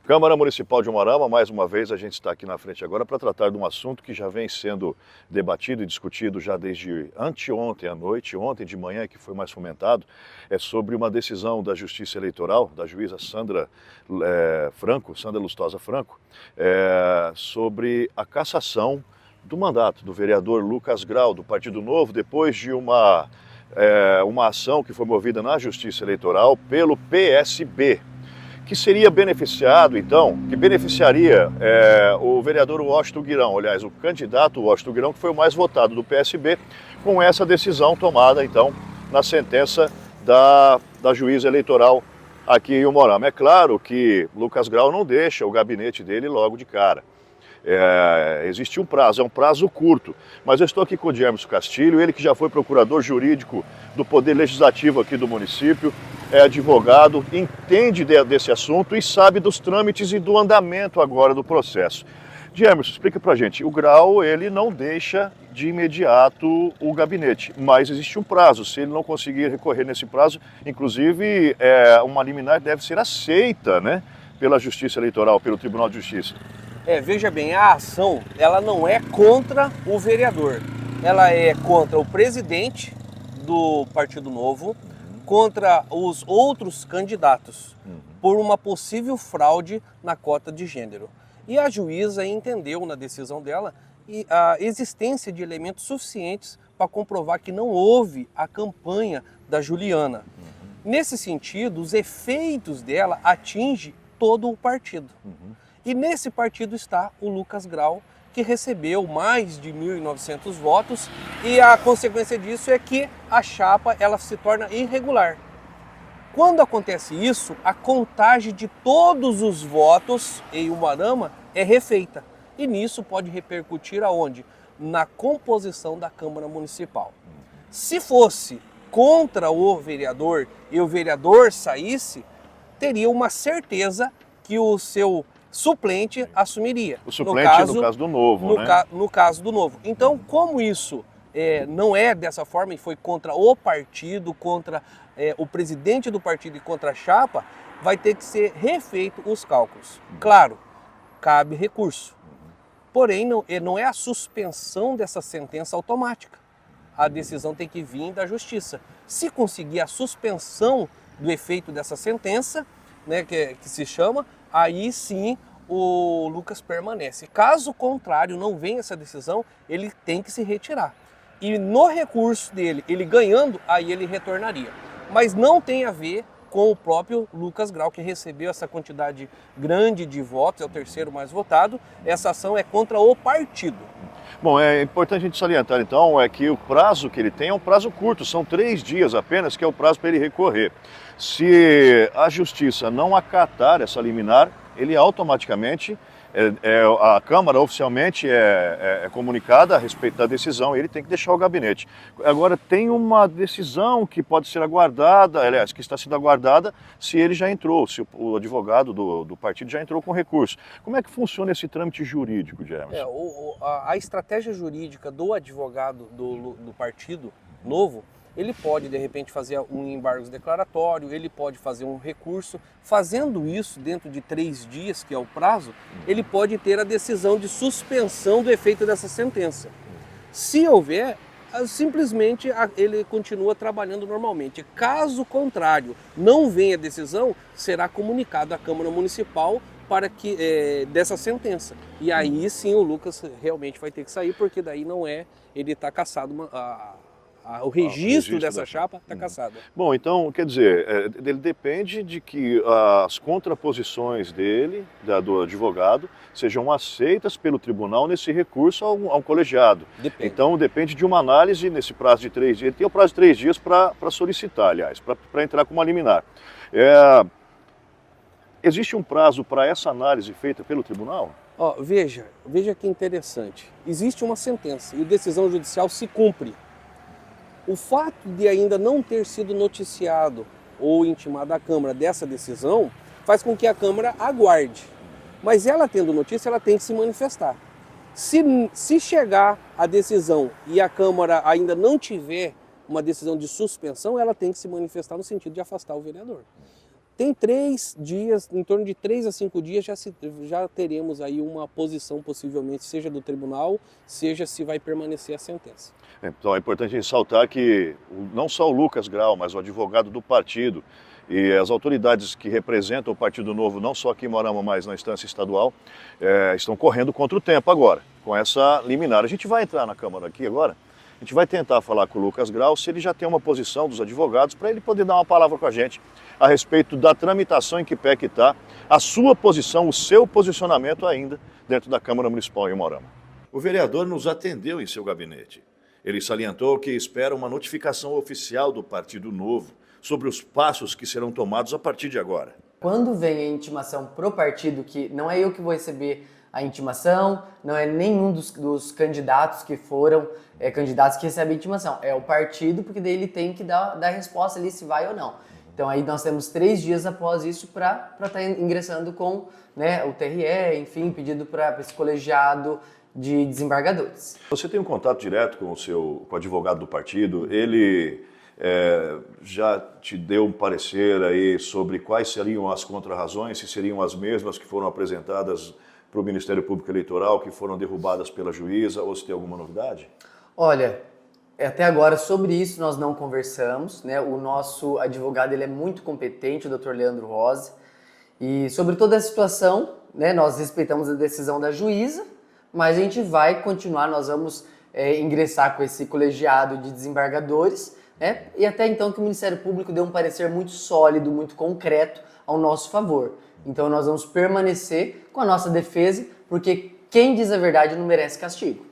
Câmara Municipal de Umuarama, mais uma vez a gente está aqui na frente agora para tratar de um assunto que já vem sendo debatido e discutido já desde anteontem à noite, ontem de manhã que foi mais fomentado, é sobre uma decisão da Justiça Eleitoral, da juíza Sandra Sandra Lustosa Franco, sobre a cassação do mandato do vereador Lucas Grau, do Partido Novo, depois de uma ação que foi movida na Justiça Eleitoral pelo PSB, que seria beneficiado, então, que beneficiaria o vereador Washington Guirão, aliás, o candidato Washington Guirão, que foi o mais votado do PSB, com essa decisão tomada, então, na sentença da juíza eleitoral aqui em Umuarama. É claro que Lucas Grau não deixa o gabinete dele logo de cara. Existe um prazo, é um prazo curto, mas eu estou aqui com o Diermson Castilho, ele que já foi procurador jurídico do Poder Legislativo aqui do município, é advogado, entende desse assunto e sabe dos trâmites e do andamento agora do processo. Diermson, explica pra gente, o Grau, ele não deixa de imediato o gabinete, mas existe um prazo, se ele não conseguir recorrer nesse prazo, inclusive uma liminar deve ser aceita, né, pela Justiça Eleitoral, pelo Tribunal de Justiça. Veja bem, a ação, ela não é contra o vereador, ela é contra o presidente do Partido Novo, contra os outros candidatos, por uma possível fraude na cota de gênero. E a juíza entendeu na decisão dela a existência de elementos suficientes para comprovar que não houve a campanha da Juliana. Nesse sentido, os efeitos dela atingem todo o partido. E nesse partido está o Lucas Grau, que recebeu mais de 1.900 votos, e a consequência disso é que a chapa ela se torna irregular. Quando acontece isso, a contagem de todos os votos em Umuarama é refeita. E nisso pode repercutir aonde? Na composição da Câmara Municipal. Se fosse contra o vereador e o vereador saísse, teria uma certeza que o seu suplente assumiria. O suplente no caso do Novo, né? No caso do Novo. Então, como isso não é dessa forma e foi contra o partido, contra o presidente do partido e contra a chapa, vai ter que ser refeito os cálculos. Claro, cabe recurso. Porém, não é a suspensão dessa sentença automática. A decisão tem que vir da justiça. Se conseguir a suspensão do efeito dessa sentença, né, que se chama, aí sim o Lucas permanece. Caso contrário, não venha essa decisão, ele tem que se retirar. E no recurso dele, ele ganhando, aí ele retornaria. Mas não tem a ver com o próprio Lucas Grau, que recebeu essa quantidade grande de votos, é o terceiro mais votado. Essa ação é contra o partido. Bom, é importante a gente salientar então que o prazo que ele tem é um prazo curto, são 3 dias apenas, que é o prazo para ele recorrer. Se a justiça não acatar essa liminar, ele automaticamente, a Câmara oficialmente é comunicada a respeito da decisão e ele tem que deixar o gabinete. Agora, tem uma decisão que pode ser aguardada, aliás, que está sendo aguardada se ele já entrou, se o advogado do partido já entrou com recurso. Como é que funciona esse trâmite jurídico, Diermson? A estratégia jurídica do advogado do Partido Novo, ele pode, de repente, fazer um embargo declaratório, ele pode fazer um recurso. Fazendo isso dentro de 3 dias, que é o prazo, ele pode ter a decisão de suspensão do efeito dessa sentença. Se houver, simplesmente ele continua trabalhando normalmente. Caso contrário, não venha a decisão, será comunicado à Câmara Municipal para que dessa sentença. E aí sim o Lucas realmente vai ter que sair, porque daí não ele está cassado o registro dessa chapa está cassado. Bom, então, quer dizer, ele depende de que as contraposições dele, do advogado, sejam aceitas pelo tribunal nesse recurso ao colegiado. Depende. Então, depende de uma análise nesse prazo de 3 dias. Ele tem o prazo de 3 dias para solicitar, aliás, para entrar com uma liminar. Existe um prazo para essa análise feita pelo tribunal? Veja que interessante. Existe uma sentença e a decisão judicial se cumpre. O fato de ainda não ter sido noticiado ou intimado à Câmara dessa decisão faz com que a Câmara aguarde. Mas ela tendo notícia, ela tem que se manifestar. Se chegar a decisão e a Câmara ainda não tiver uma decisão de suspensão, ela tem que se manifestar no sentido de afastar o vereador. Tem 3 dias, em torno de 3 a 5 dias, já teremos aí uma posição possivelmente, seja do tribunal, seja se vai permanecer a sentença. Então é importante ressaltar que não só o Lucas Grau, mas o advogado do partido e as autoridades que representam o Partido Novo, não só aqui em Moarama, mas na instância estadual, estão correndo contra o tempo agora, com essa liminar. A gente vai entrar na Câmara aqui agora, a gente vai tentar falar com o Lucas Grau se ele já tem uma posição dos advogados para ele poder dar uma palavra com a gente a respeito da tramitação em que pé que está, a sua posição, o seu posicionamento ainda dentro da Câmara Municipal em Moarama. O vereador nos atendeu em seu gabinete. Ele salientou que espera uma notificação oficial do Partido Novo sobre os passos que serão tomados a partir de agora. Quando vem a intimação pro partido, que não é eu que vou receber a intimação, não é nenhum dos candidatos que foram candidatos que recebem a intimação, é o partido, porque daí ele tem que dar resposta ali se vai ou não. Então aí nós temos 3 dias após isso para estar ingressando com, né, o TRE, enfim, pedido para esse colegiado de desembargadores. Você tem um contato direto com com o advogado do partido, ele já te deu um parecer aí sobre quais seriam as contrarrazões, se seriam as mesmas que foram apresentadas para o Ministério Público Eleitoral, que foram derrubadas pela juíza, ou se tem alguma novidade? Olha, até agora sobre isso nós não conversamos, né? O nosso advogado ele é muito competente, o Dr. Leandro Rose, e sobre toda a situação, né, nós respeitamos a decisão da juíza, mas a gente vai continuar, nós vamos ingressar com esse colegiado de desembargadores, né? E até então que o Ministério Público deu um parecer muito sólido, muito concreto ao nosso favor. Então nós vamos permanecer com a nossa defesa, porque quem diz a verdade não merece castigo.